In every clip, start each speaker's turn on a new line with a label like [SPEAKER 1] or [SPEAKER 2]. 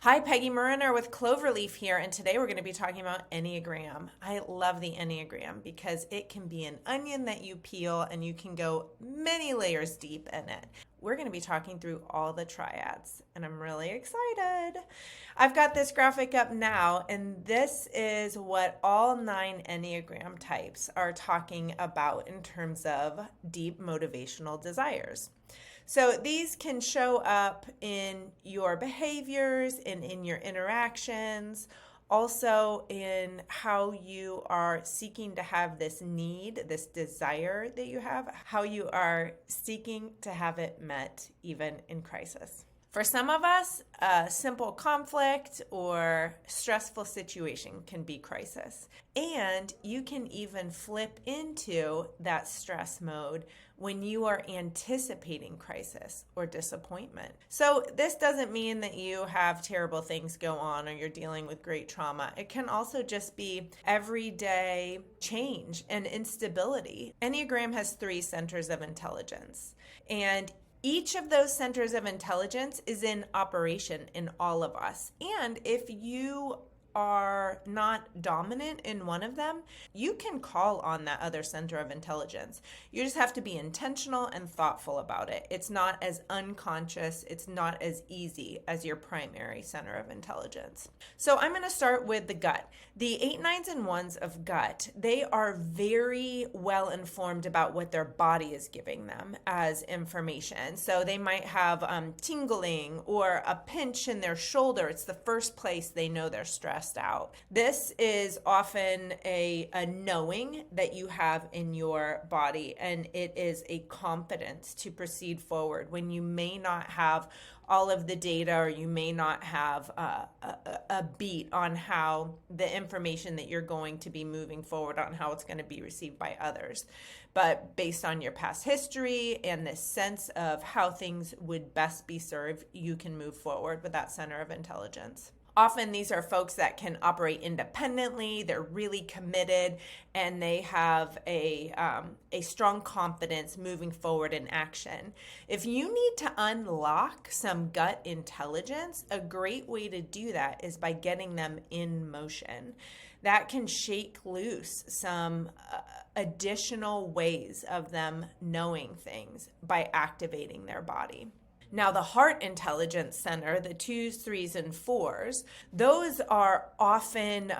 [SPEAKER 1] Hi, Peggy Mariner with Cloverleaf here, and today we're going to be talking about Enneagram. I love the Enneagram because it can be an onion that you peel and you can go many layers deep in it. We're going to be talking through all the triads, and I'm really excited. I've got this graphic up now, and this is what all 9 Enneagram types are talking about in terms of deep motivational desires. So these can show up in your behaviors and in your interactions, also in how you are seeking to have this need, this desire that you have, how you are seeking to have it met even in crisis. For some of us, a simple conflict or stressful situation can be crisis. And you can even flip into that stress mode when you are anticipating crisis or disappointment. So this doesn't mean that you have terrible things go on or you're dealing with great trauma. It can also just be everyday change and instability. Enneagram has 3 centers of intelligence. And each of those centers of intelligence is in operation in all of us. And if you are not dominant in one of them, you can call on that other center of intelligence. You just have to be intentional and thoughtful about it. It's not as unconscious, it's not as easy as your primary center of intelligence. So I'm going to start with the gut. The 8, 9s, and 1s of gut, they are very well informed about what their body is giving them as information. So they might have tingling or a pinch in their shoulder. It's the first place they know they're stressed out. This is often a knowing that you have in your body, and it is a confidence to proceed forward when you may not have all of the data, or you may not have a beat on how the information that you're going to be moving forward on, how it's going to be received by others. But based on your past history and this sense of how things would best be served, you can move forward with that center of intelligence. Often these are folks that can operate independently, they're really committed, and they have a strong confidence moving forward in action. If you need to unlock some gut intelligence, a great way to do that is by getting them in motion. That can shake loose some additional ways of them knowing things by activating their body. Now, the heart intelligence center, the 2s, 3s, and 4s, those are often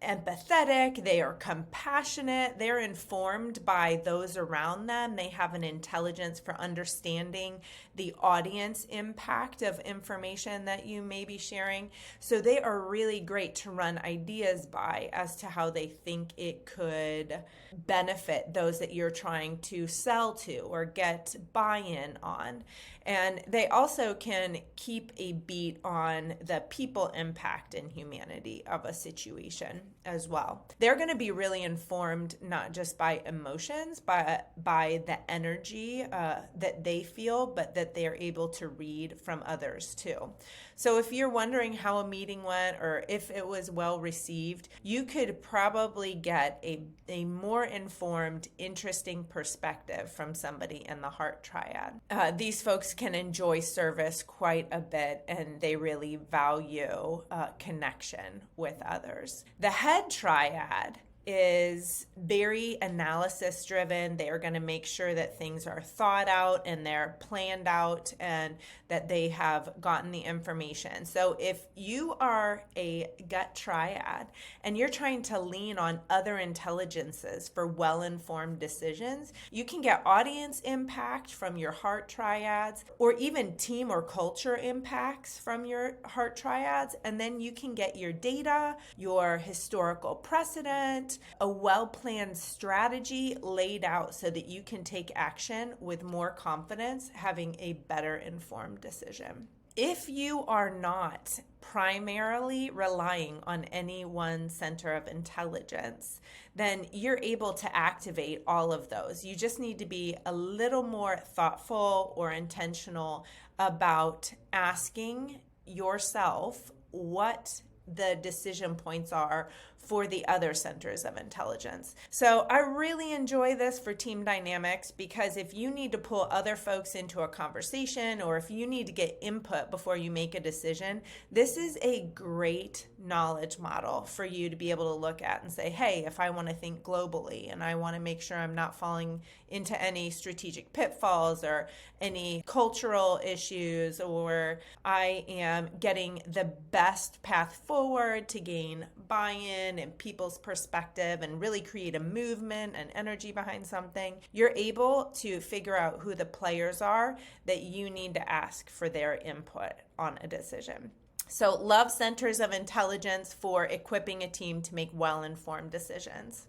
[SPEAKER 1] empathetic, they are compassionate, they're informed by those around them. They have an intelligence for understanding the audience impact of information that you may be sharing. So they are really great to run ideas by as to how they think it could benefit those that you're trying to sell to or get buy-in on. And they also can keep a beat on the people impact in humanity of a situation as well. They're going to be really informed not just by emotions, but by the energy that they feel, but that they're able to read from others too. So if you're wondering how a meeting went or if it was well received, you could probably get a more informed, interesting perspective from somebody in the heart triad. These folks can enjoy service quite a bit, and they really value connection with others. The head triad is very analysis driven. They are going to make sure that things are thought out and they're planned out and that they have gotten the information. So if you are a gut triad and you're trying to lean on other intelligences for well-informed decisions, you can get audience impact from your heart triads or even team or culture impacts from your heart triads. And then you can get your data, your historical precedent, a well-planned strategy laid out so that you can take action with more confidence, having a better informed decision. If you are not primarily relying on any one center of intelligence, then you're able to activate all of those. You just need to be a little more thoughtful or intentional about asking yourself what the decision points are for the other centers of intelligence. So I really enjoy this for team dynamics, because if you need to pull other folks into a conversation, or if you need to get input before you make a decision, this is a great knowledge model for you to be able to look at and say, hey, if I want to think globally and I want to make sure I'm not falling into any strategic pitfalls or any cultural issues, or I am getting the best path forward to gain buy-in and people's perspective and really create a movement and energy behind something, you're able to figure out who the players are that you need to ask for their input on a decision. So love centers of intelligence for equipping a team to make well-informed decisions.